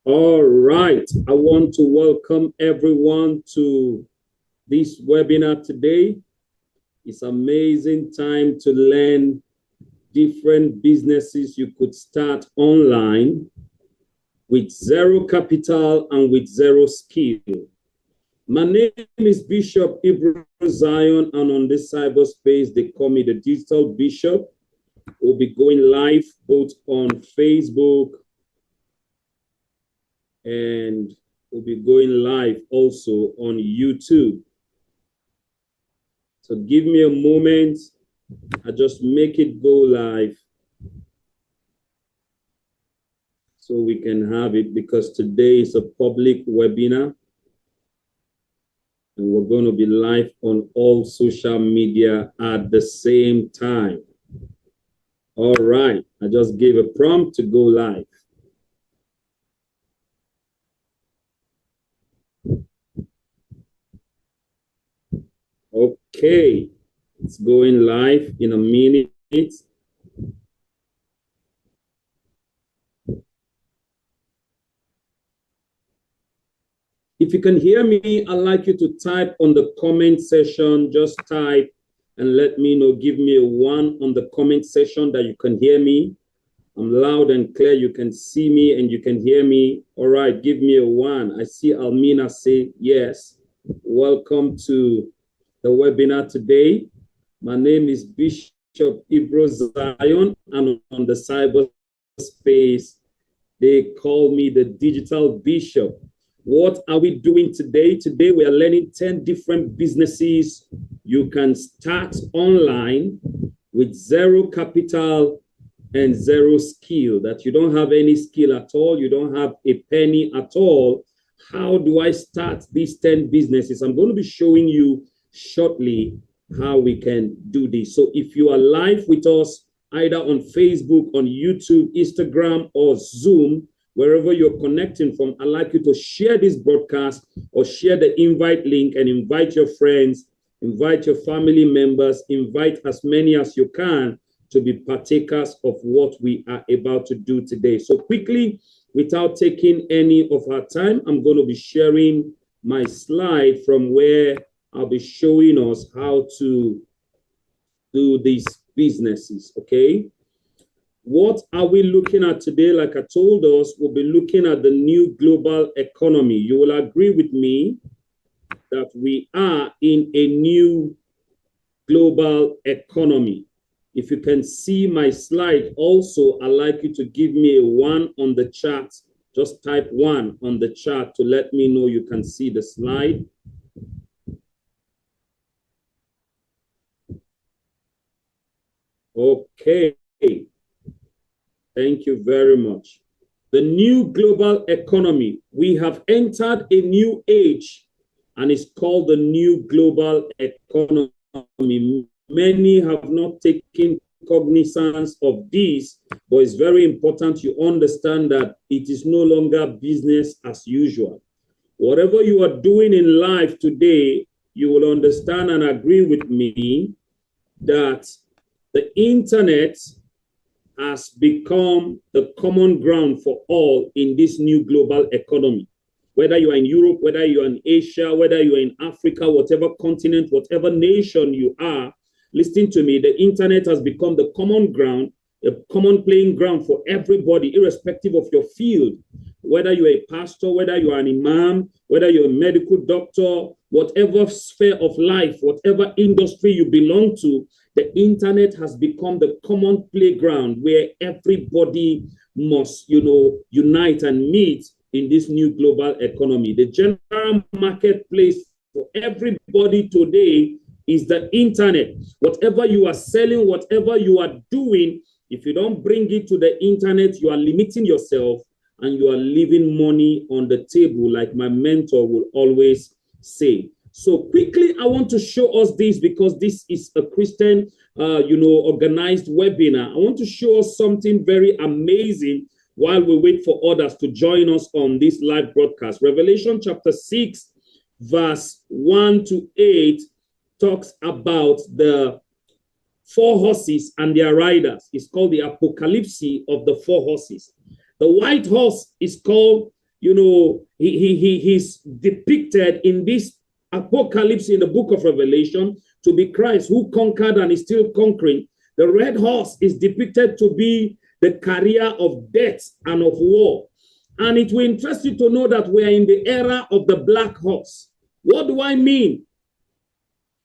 All right. I want to welcome everyone to this webinar today. It's amazing time to learn different businesses you could start online with zero capital and with zero skill. My name is Bishop Ibro Zion, and on this cyberspace, they call me the Digital Bishop. We'll be going live both on Facebook and we'll be going live also on YouTube. So give me a moment. I just make it go live so we can have it, because today is a public webinar and we're going to be live on all social media at the same time. All right. I just gave a prompt to go live. Okay, it's going live in a minute. If you can hear me, I'd like you to type on the comment section. Just type and let me know. Give me a 1 on the comment section that you can hear me. I'm loud and clear. You can see me and you can hear me. All right, give me a 1. I see Almina say yes. Welcome to the webinar today. My name is Bishop Ibro Zion, and on the cyberspace, they call me the Digital Bishop. What are we doing today? Today, we are learning 10 different businesses you can start online with zero capital and zero skill, that you don't have any skill at all, you don't have a penny at all. How do I start these 10 businesses? I'm going to be showing you shortly how we can do this. So if you are live with us, either on Facebook, on YouTube, Instagram, or Zoom, wherever you're connecting from, I'd like you to share this broadcast or share the invite link and invite your friends, invite your family members, invite as many as you can to be partakers of what we are about to do today. So quickly, without taking any of our time, I'm going to be sharing my slide from where I'll be showing us how to do these businesses, okay? What are we looking at today? Like I told us, we'll be looking at the new global economy. You will agree with me that we are in a new global economy. If you can see my slide also, I'd like you to give me a 1 on the chat. Just type 1 on the chat to let me know you can see the slide. Okay. Thank you very much. The new global economy. We have entered a new age, and it's called the new global economy. Many have not taken cognizance of this, but it's very important you understand that it is no longer business as usual. Whatever you are doing in life today, you will understand and agree with me that the internet has become the common ground for all in this new global economy. Whether you are in Europe, whether you are in Asia, whether you are in Africa, whatever continent, whatever nation you are, listen to me, the internet has become the common ground, a common playing ground for everybody, irrespective of your field. Whether you're a pastor, whether you're an imam, whether you're a medical doctor, whatever sphere of life, whatever industry you belong to, the internet has become the common playground where everybody must, unite and meet in this new global economy. The general marketplace for everybody today is the internet. Whatever you are selling, whatever you are doing, if you don't bring it to the internet, you are limiting yourself and you are leaving money on the table, like my mentor will always say. So quickly, I want to show us this because this is a Christian, organized webinar. I want to show us something very amazing while we wait for others to join us on this live broadcast. Revelation chapter 6, verse 1 to 8 talks about the 4 horses and their riders. It's called the apocalypse of the 4 horses. The white horse is called he's depicted in this apocalypse in the book of Revelation to be Christ, who conquered and is still conquering. The red horse is depicted to be the carrier of death and of war. And it will interest you to know that we are in the era of the black horse. What do I mean?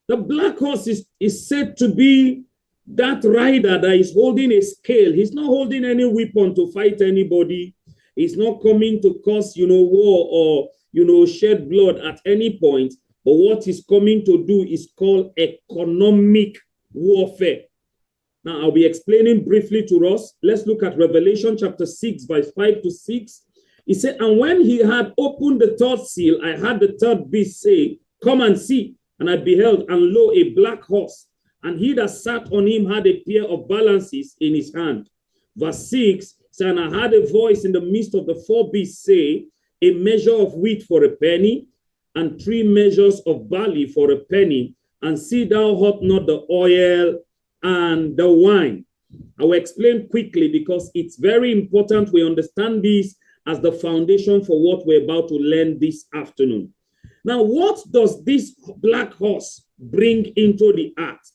The black horse is said to be that rider that is holding a scale. He's not holding any weapon to fight anybody. He's not coming to cause, war or, shed blood at any point. But what he's coming to do is called economic warfare. Now, I'll be explaining briefly to us. Let's look at Revelation chapter 6, verse 5 to 6. He said, and when he had opened the third seal, I heard the third beast say, come and see. And I beheld, and lo, a black horse. And he that sat on him had a pair of balances in his hand. Verse 6 said, and I heard a voice in the midst of the four beasts say, a measure of wheat for a penny, and 3 measures of barley for a penny, and see thou hurt not the oil and the wine. I will explain quickly because it's very important we understand this as the foundation for what we're about to learn this afternoon. Now, what does this black horse bring into the earth?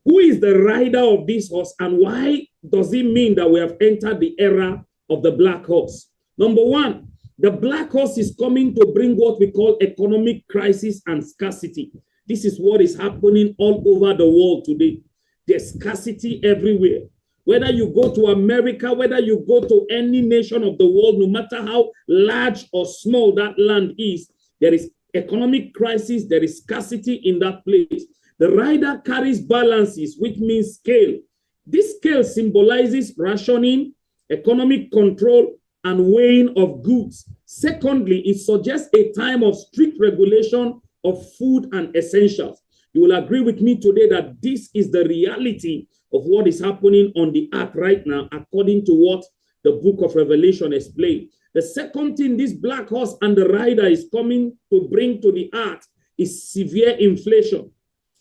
Who is the rider of this horse, and why does it mean that we have entered the era of the black horse? Number one, the black horse is coming to bring what we call economic crisis and scarcity. This is what is happening all over the world today. There's scarcity everywhere. Whether you go to America, whether you go to any nation of the world, no matter how large or small that land is, there is economic crisis, there is scarcity in that place. The rider carries balances, which means scale. This scale symbolizes rationing, economic control, and weighing of goods. Secondly, it suggests a time of strict regulation of food and essentials. You will agree with me today that this is the reality of what is happening on the earth right now, according to what the book of Revelation explains. The second thing this black horse and the rider is coming to bring to the earth is severe inflation.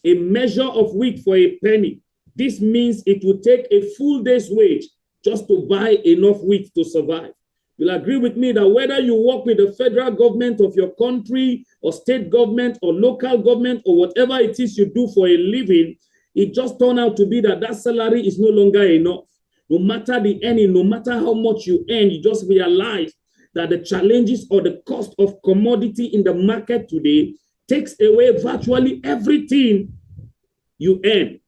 A measure of wheat for a penny. This means it will take a full day's wage just to buy enough wheat to survive. You'll agree with me that whether you work with the federal government of your country or state government or local government or whatever it is you do for a living, it just turned out to be that that salary is no longer enough. No matter the earning, no matter how much you earn, you just realize that the challenges or the cost of commodity in the market today takes away virtually everything you earn.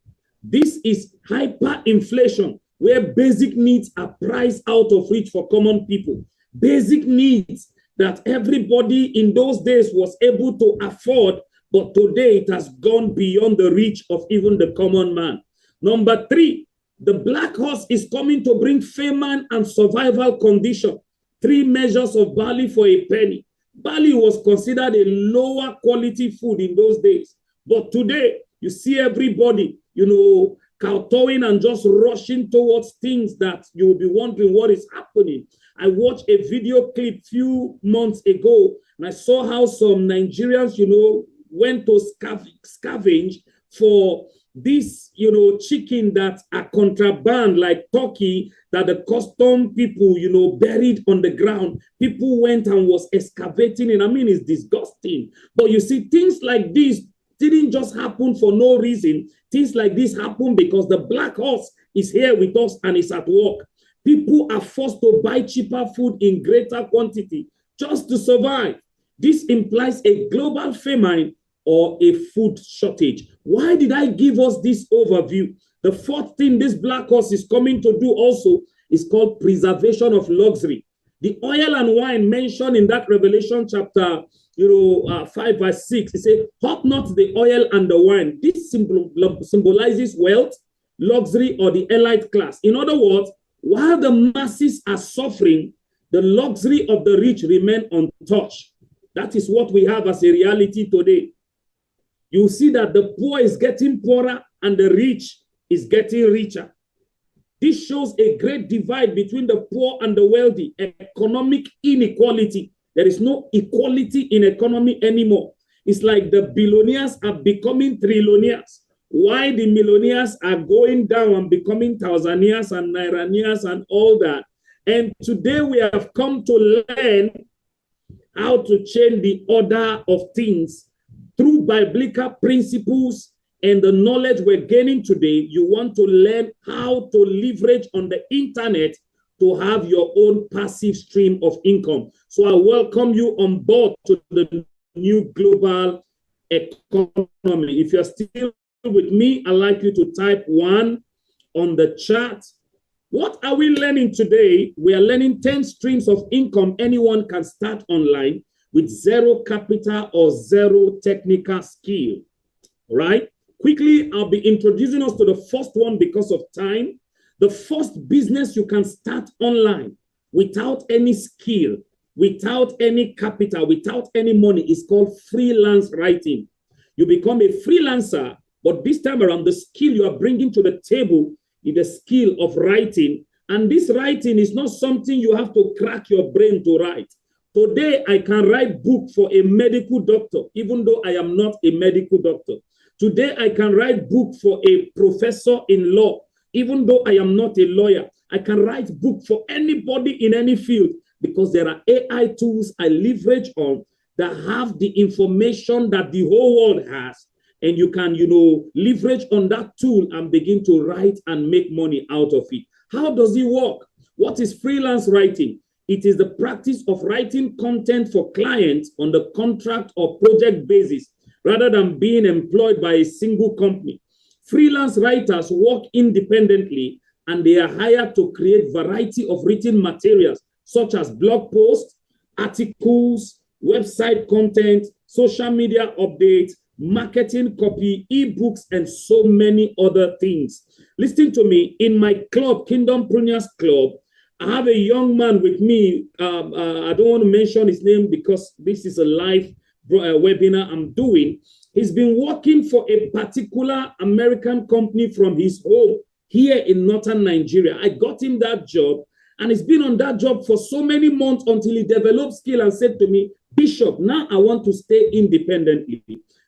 This is hyperinflation, where basic needs are priced out of reach for common people. Basic needs that everybody in those days was able to afford, but today it has gone beyond the reach of even the common man. Number 3, the black horse is coming to bring famine and survival condition. 3 measures of barley for a penny. Barley was considered a lower quality food in those days. But today, you see everybody, kowtowing and just rushing towards things that you will be wondering what is happening. I watched a video clip few months ago, and I saw how some Nigerians, went to scavenge for this, chicken that are contraband, like turkey, that the custom people, buried on the ground. People went and was excavating it. I mean, it's disgusting. But you see, things like this didn't just happen for no reason. Things like this happen because the black horse is here with us and is at work. People are forced to buy cheaper food in greater quantity just to survive. This implies a global famine or a food shortage. Why did I give us this overview? The fourth thing this black horse is coming to do also is called preservation of luxury. The oil and wine mentioned in that Revelation chapter 5 verse 6, it says, hurt not the oil and the wine. This symbolizes wealth, luxury, or the elite class. In other words, while the masses are suffering, the luxury of the rich remain untouched. That is what we have as a reality today. You see that the poor is getting poorer and the rich is getting richer. This shows a great divide between the poor and the wealthy, economic inequality. There is no equality in economy anymore. It's like the billionaires are becoming trillionaires, while the millionaires are going down and becoming thousandaires and nairaneers and all that. And today we have come to learn how to change the order of things through biblical principles and the knowledge we're gaining today. You want to learn how to leverage on the internet to have your own passive stream of income. So I welcome you on board to the new global economy. If you're still with me, I'd like you to type 1 on the chat. What are we learning today? We are learning 10 streams of income anyone can start online with zero capital or zero technical skill. All right? Quickly, I'll be introducing us to the first one because of time. The first business you can start online without any skill, without any capital, without any money is called freelance writing. You become a freelancer, but this time around, the skill you are bringing to the table is the skill of writing. And this writing is not something you have to crack your brain to write. Today, I can write book for a medical doctor, even though I am not a medical doctor. Today, I can write book for a professor in law, even though I am not a lawyer. I can write book for anybody in any field because there are AI tools I leverage on that have the information that the whole world has. And you can, leverage on that tool and begin to write and make money out of it. How does it work? What is freelance writing? It is the practice of writing content for clients on the contract or project basis, rather than being employed by a single company. Freelance writers work independently and they are hired to create variety of written materials, such as blog posts, articles, website content, social media updates, marketing copy, ebooks, and so many other things. Listen to me. In my club, Kingdompreneurs Club, I have a young man with me. I don't want to mention his name because this is a live webinar I'm doing. He's been working for a particular American company from his home here in northern Nigeria. I got him that job, and he's been on that job for so many months until he developed skill and said to me, Bishop, now I want to stay independently.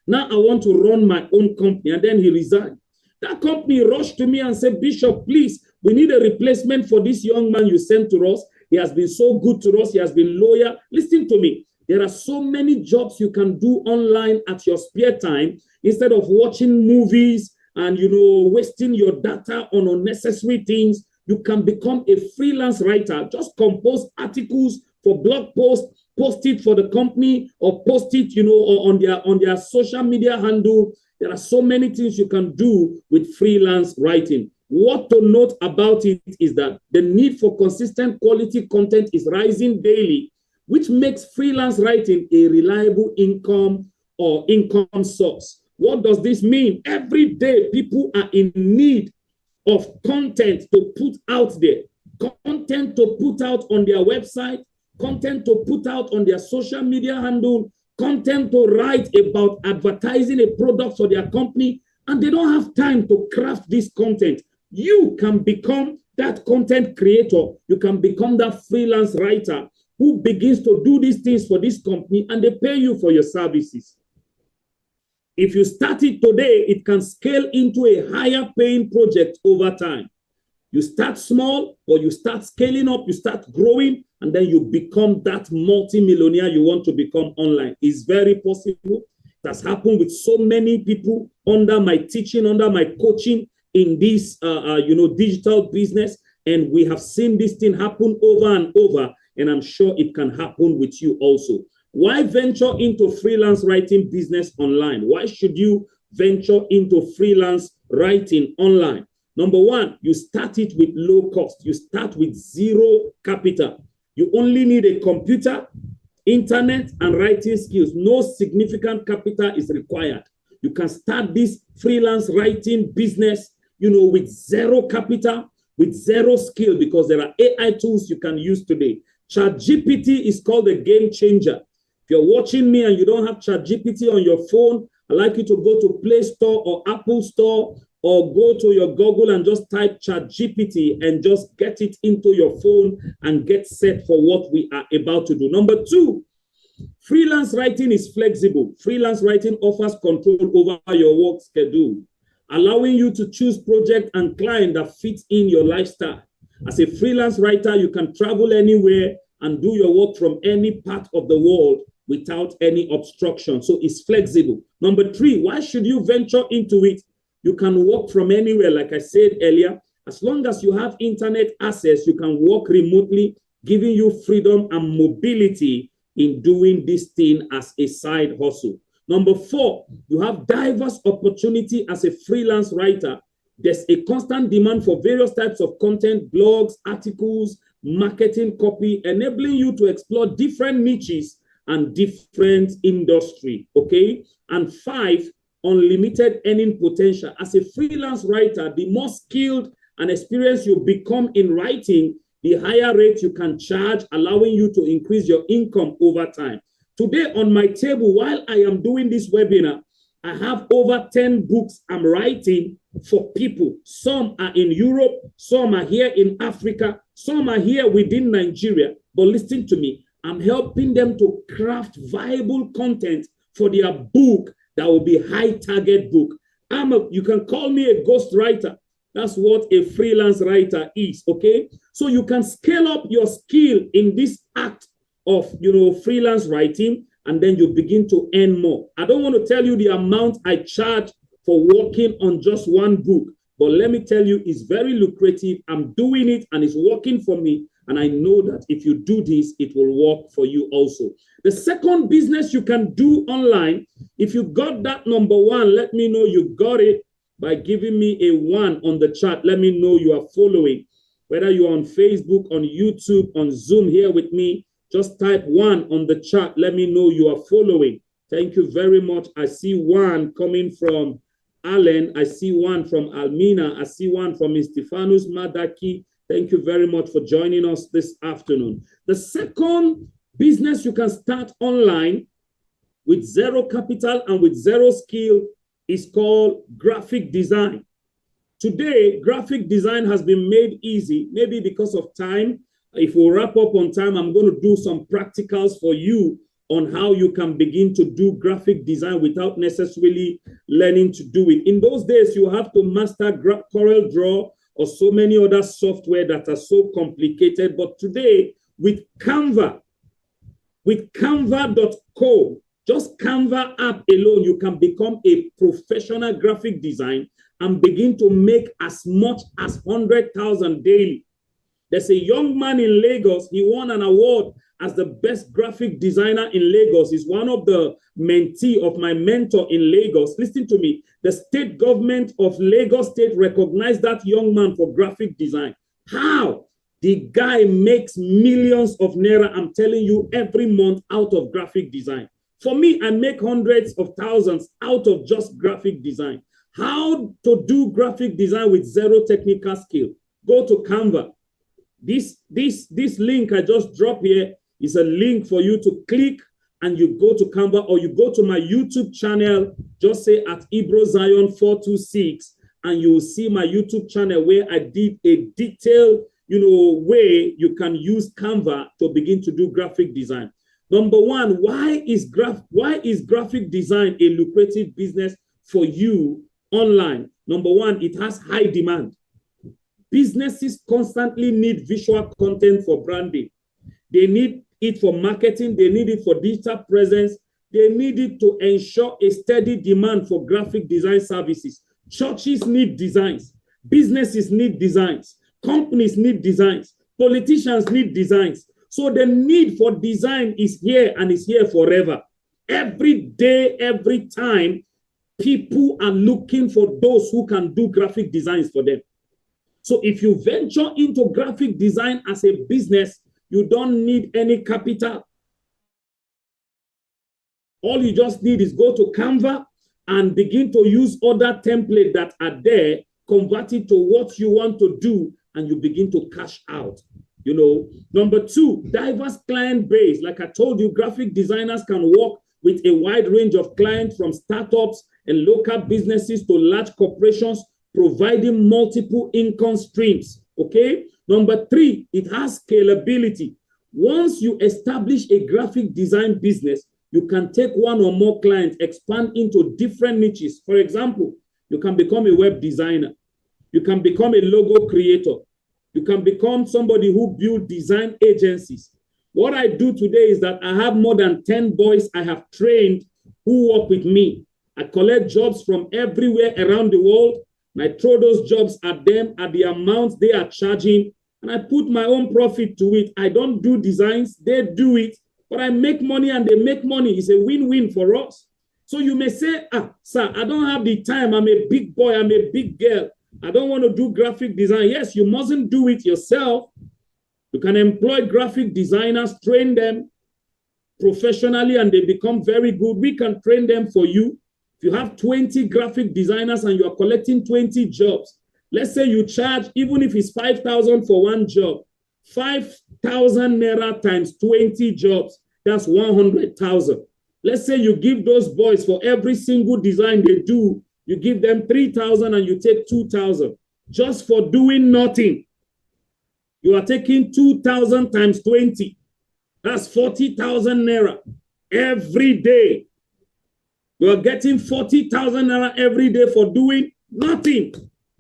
Now I want to run my own company. And then he resigned. That company rushed to me and said, Bishop, please, we need a replacement for this young man you sent to us. He has been so good to us. He has been loyal. Listen to me. There are so many jobs you can do online at your spare time instead of watching movies and, wasting your data on unnecessary things. You can become a freelance writer. Just compose articles for blog posts, post it for the company, or post it, on their social media handle. There are so many things you can do with freelance writing. What to note about it is that the need for consistent quality content is rising daily, which makes freelance writing a reliable income or income source. What does this mean? Every day, people are in need of content to put out there, content to put out on their website, content to put out on their social media handle, content to write about advertising a product for their company, and they don't have time to craft this content. You can become that content creator. You can become that freelance writer who begins to do these things for this company, and they pay you for your services. If you start it today, it can scale into a higher paying project over time. You start small, or you start scaling up, you start growing, and then you become that multi-millionaire you want to become online. It's very possible. It has happened with so many people under my teaching, under my coaching in this, digital business. And we have seen this thing happen over and over. And I'm sure it can happen with you also. Why venture into freelance writing business online? Why should you venture into freelance writing online? Number one, you start it with low cost. You start with zero capital. You only need a computer, internet, and writing skills. No significant capital is required. You can start this freelance writing business, with zero capital, with zero skill, because there are AI tools you can use today. ChatGPT is called a game changer. If you're watching me and you don't have ChatGPT on your phone, I'd like you to go to Play Store or Apple Store, or go to your Google and just type ChatGPT and just get it into your phone and get set for what we are about to do. Number two, freelance writing is flexible. Freelance writing offers control over your work schedule, allowing you to choose project and client that fits in your lifestyle. As a freelance writer, you can travel anywhere and do your work from any part of the world without any obstruction. So it's flexible. Number 3, why should you venture into it? You can work from anywhere, like I said earlier. As long as you have internet access, you can work remotely, giving you freedom and mobility in doing this thing as a side hustle. Number 4, you have diverse opportunity as a freelance writer. There's a constant demand for various types of content, blogs, articles, marketing copy, enabling you to explore different niches and different industry, okay? And 5, unlimited earning potential. As a freelance writer, the more skilled and experienced you become in writing, the higher rate you can charge, allowing you to increase your income over time. Today on my table, while I am doing this webinar, I have over 10 books I'm writing for people. Some are in Europe, some are here in Africa, some are here within Nigeria. But listen to me, I'm helping them to craft viable content for their book that will be high target book. You can call me a ghostwriter. That's what a freelance writer is, okay? So you can scale up your skill in this act of, freelance writing, and then you begin to earn more. I don't want to tell you the amount I charge for working on just one book, but let me tell you, it's very lucrative. I'm doing it and it's working for me. And I know that if you do this, it will work for you also. The second business you can do online, if you got that number 1, let me know you got it by giving me a 1 on the chat. Let me know you are following. Whether you're on Facebook, on YouTube, on Zoom here with me, just type 1 on the chat. Let me know you are following. Thank you very much. I see 1 coming from Alan. I see 1 from Almina. I see 1 from Stefanus Madaki. Thank you very much for joining us this afternoon. The second business you can start online with zero capital and with zero skill is called graphic design. Today, graphic design has been made easy, maybe because of time. If we wrap up on time, I'm going to do some practicals for you on how you can begin to do graphic design without necessarily learning to do it. In those days, you have to master Corel Draw or so many other software that are so complicated. But today, with Canva, with canva.co, just Canva app alone, you can become a professional graphic design and begin to make as much as 100,000 daily. There's a young man in Lagos. He won an award as the best graphic designer in Lagos. He's one of the mentee of my mentor in Lagos. Listen to me. The state government of Lagos State recognized that young man for graphic design. How? The guy makes millions of naira, I'm telling you, every month out of graphic design. For me, I make hundreds of thousands out of just graphic design. How to do graphic design with zero technical skill? Go to Canva. This link I just dropped here is a link for you to click and you go to Canva, or you go to my YouTube channel, just say at IbroZion426, and you will see my YouTube channel where I did a detailed, way you can use Canva to begin to do graphic design. Number 1, why is graphic design a lucrative business for you online? Number 1, it has high demand. Businesses constantly need visual content for branding. They need it for marketing. They need it for digital presence. They need it to ensure a steady demand for graphic design services. Churches need designs. Businesses need designs. Companies need designs. Politicians need designs. So the need for design is here and is here forever. Every day, every time, people are looking for those who can do graphic designs for them. So if you venture into graphic design as a business, you don't need any capital. All you just need is go to Canva and begin to use other templates that are there, convert it to what you want to do, and you begin to cash out. Number 2, diverse client base. Like I told you, graphic designers can work with a wide range of clients, from startups and local businesses to large corporations, providing multiple income streams, okay? Number 3, it has scalability. Once you establish a graphic design business, you can take one or more clients, expand into different niches. For example, you can become a web designer. You can become a logo creator. You can become somebody who build design agencies. What I do today is that I have more than 10 boys I have trained who work with me. I collect jobs from everywhere around the world, and I throw those jobs at them at the amount they are charging, and I put my own profit to it. I don't do designs, they do it, but I make money and they make money. It's a win-win for us. So you may say, sir, I don't have the time. I'm a big boy, I'm a big girl. I don't want to do graphic design. Yes, you mustn't do it yourself. You can employ graphic designers, train them professionally, and they become very good. We can train them for you. If you have 20 graphic designers and you are collecting 20 jobs, let's say you charge, even if it's 5,000 for one job, 5,000 naira times 20 jobs, that's 100,000. Let's say you give those boys for every single design they do, you give them 3,000 and you take 2,000 just for doing nothing. You are taking 2,000 times 20. That's 40,000 naira every day. You are getting 40,000 naira every day for doing nothing.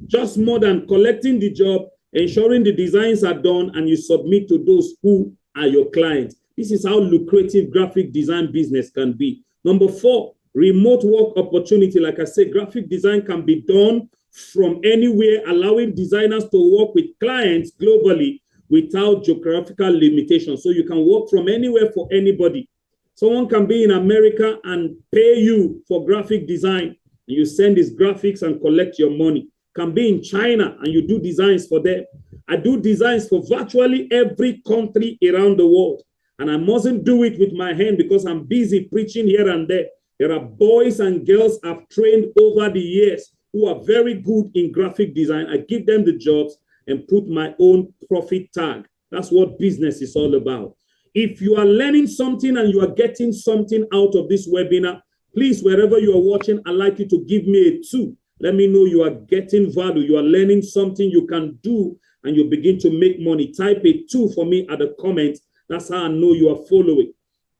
Just more than collecting the job, ensuring the designs are done, and you submit to those who are your clients. This is how lucrative graphic design business can be. Number 4, remote work opportunity. Like I said, graphic design can be done from anywhere, allowing designers to work with clients globally without geographical limitations. So you can work from anywhere for anybody. Someone can be in America and pay you for graphic design, and you send his graphics and collect your money. Can be in China and you do designs for them. I do designs for virtually every country around the world. And I mustn't do it with my hand because I'm busy preaching here and there. There are boys and girls I've trained over the years who are very good in graphic design. I give them the jobs and put my own profit tag. That's what business is all about. If you are learning something and you are getting something out of this webinar, please, wherever you are watching, I'd like you to give me a 2. Let me know you are getting value. You are learning something you can do and you begin to make money. Type a 2 for me at the comment. That's how I know you are following.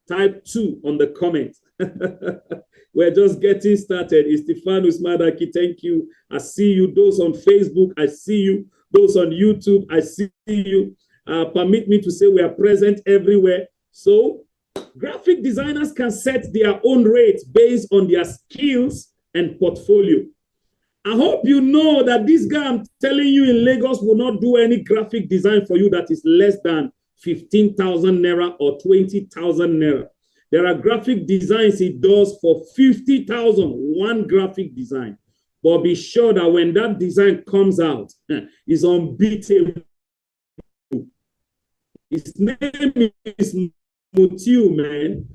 Type 2 on the comment. We're just getting started. Estefanus Madaki, thank you. I see you. Those on Facebook, I see you. Those on YouTube, I see you. Permit me to say we are present everywhere. So graphic designers can set their own rates based on their skills and portfolio. I hope you know that this guy I'm telling you in Lagos will not do any graphic design for you that is less than 15,000 naira or 20,000 naira. There are graphic designs he does for 50,000, one graphic design. But be sure that when that design comes out, it's unbeatable. His name is Mutiu, man.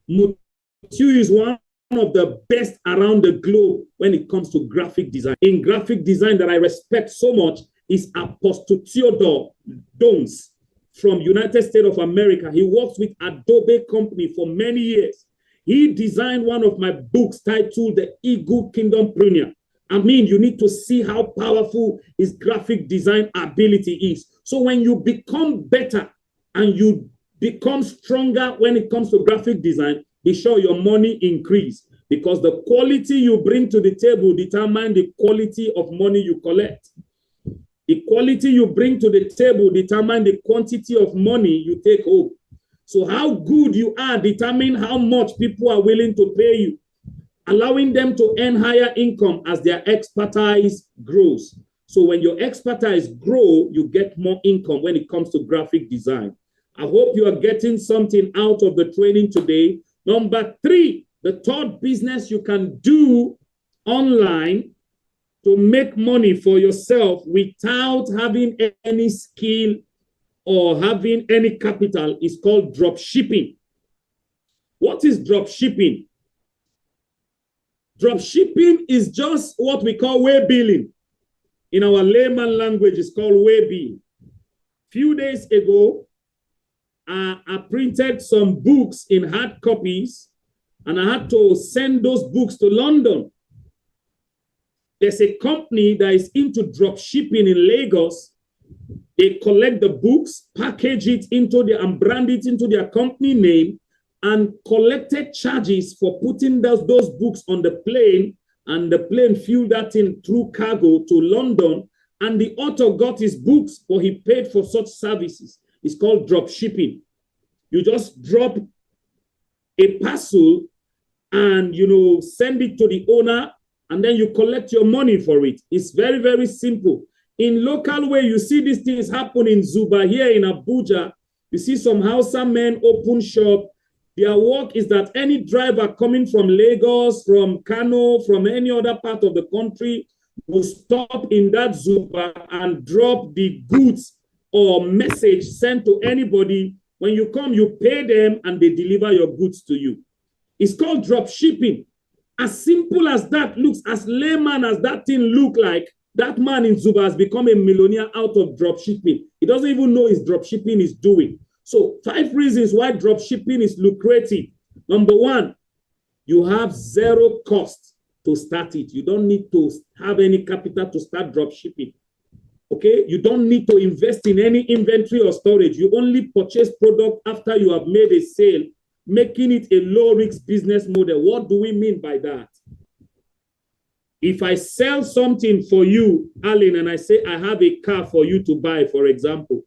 Mutiu is one of the best around the globe when it comes to graphic design. In graphic design that I respect so much is Apostle Theodore Dones from United States of America. He works with Adobe Company for many years. He designed one of my books titled The Eagle Kingdompreneur. I mean, you need to see how powerful his graphic design ability is. So when you become better and you become stronger when it comes to graphic design, be sure your money increase, because the quality you bring to the table determines the quality of money you collect. The quality you bring to the table determines the quantity of money you take home. So how good you are determines how much people are willing to pay you, allowing them to earn higher income as their expertise grows. So when your expertise grows, you get more income when it comes to graphic design. I hope you are getting something out of the training today. Number 3, the third business you can do online to make money for yourself without having any skill or having any capital is called drop shipping. What is drop shipping? Drop shipping is just what we call way billing. In our layman language, it's called way bill. Few days ago, I printed some books in hard copies, and I had to send those books to London. There's a company that is into drop shipping in Lagos. They collect the books, package it into and brand it into their company name, and collected charges for putting those books on the plane, and the plane flew that in through cargo to London, and the author got his books, but he paid for such services. It's called drop shipping. You just drop a parcel and, send it to the owner, and then you collect your money for it. It's very, very simple. In local way, you see these things happen in Zuba here in Abuja. You see some Hausa men open shop. Their work is that any driver coming from Lagos, from Kano, from any other part of the country will stop in that Zuba and drop the goods or message sent to anybody. When you come, you pay them and they deliver your goods to you. It's called drop shipping. As simple as that looks, as layman as that thing look like, that man in Zuba has become a millionaire out of drop shipping. He doesn't even know his drop shipping is doing. So 5 reasons why drop shipping is lucrative. Number 1, you have 0 cost to start it. You don't need to have any capital to start drop shipping. Okay, you don't need to invest in any inventory or storage. You only purchase product after you have made a sale, making it a low-risk business model. What do we mean by that? If I sell something for you, Alan, and I say I have a car for you to buy, for example,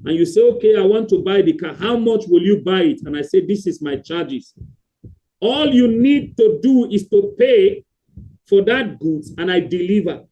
and you say, okay, I want to buy the car. How much will you buy it? And I say, this is my charges. All you need to do is to pay for that goods, and I deliver.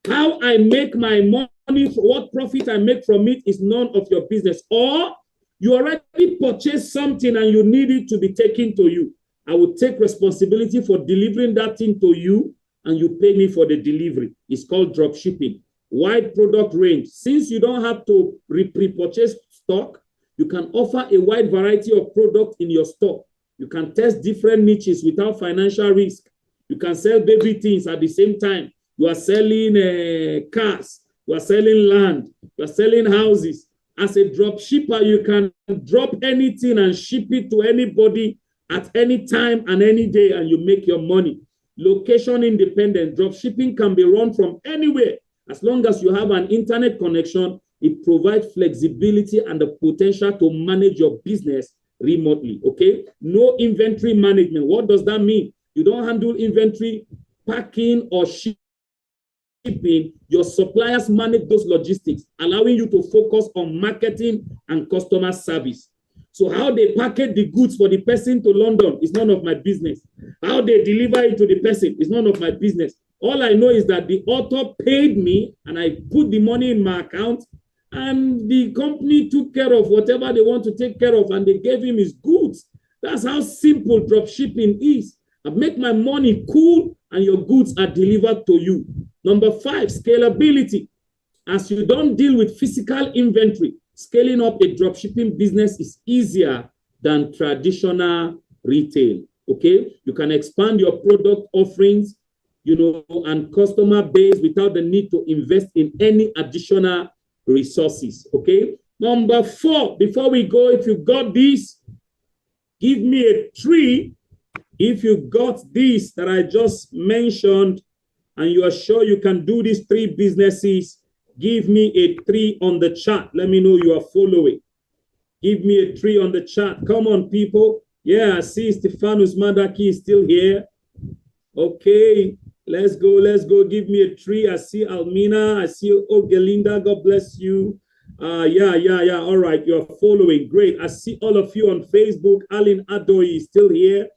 How I make my money, what profit I make from it is none of your business. Or you already purchased something and you need it to be taken to you. I will take responsibility for delivering that thing to you, and you pay me for the delivery. It's called drop shipping. Wide product range. Since you don't have to pre-purchase stock, you can offer a wide variety of products in your store. You can test different niches without financial risk. You can sell baby things at the same time. You are selling cars. You are selling land. You are selling houses. As a drop shipper, you can drop anything and ship it to anybody at any time and any day, and you make your money. Location independent. Drop shipping can be run from anywhere. As long as you have an internet connection, it provides flexibility and the potential to manage your business remotely, okay? No inventory management. What does that mean? You don't handle inventory, packing, or shipping. Your suppliers manage those logistics, allowing you to focus on marketing and customer service. So how they package the goods for the person to London is none of my business. How they deliver it to the person is none of my business. All I know is that the author paid me and I put the money in my account, and the company took care of whatever they want to take care of, and they gave him his goods. That's how simple drop shipping is. I make my money cool and your goods are delivered to you. Number 5, scalability. As you don't deal with physical inventory, scaling up a drop shipping business is easier than traditional retail, okay? You can expand your product offerings, and customer base without the need to invest in any additional resources, okay? Number 4, before we go, if you got this, give me a 3. If you got this that I just mentioned and you are sure you can do these 3 businesses, give me a 3 on the chat. Let me know you are following. Give me a 3 on the chat. Come on, people. Yeah, I see Stephanus Madaki is still here. Okay, let's go. Give me a 3. I see Almina. I see Ogelinda. God bless you. Yeah. All right, you're following. Great. I see all of you on Facebook. Alan Adoy is still here.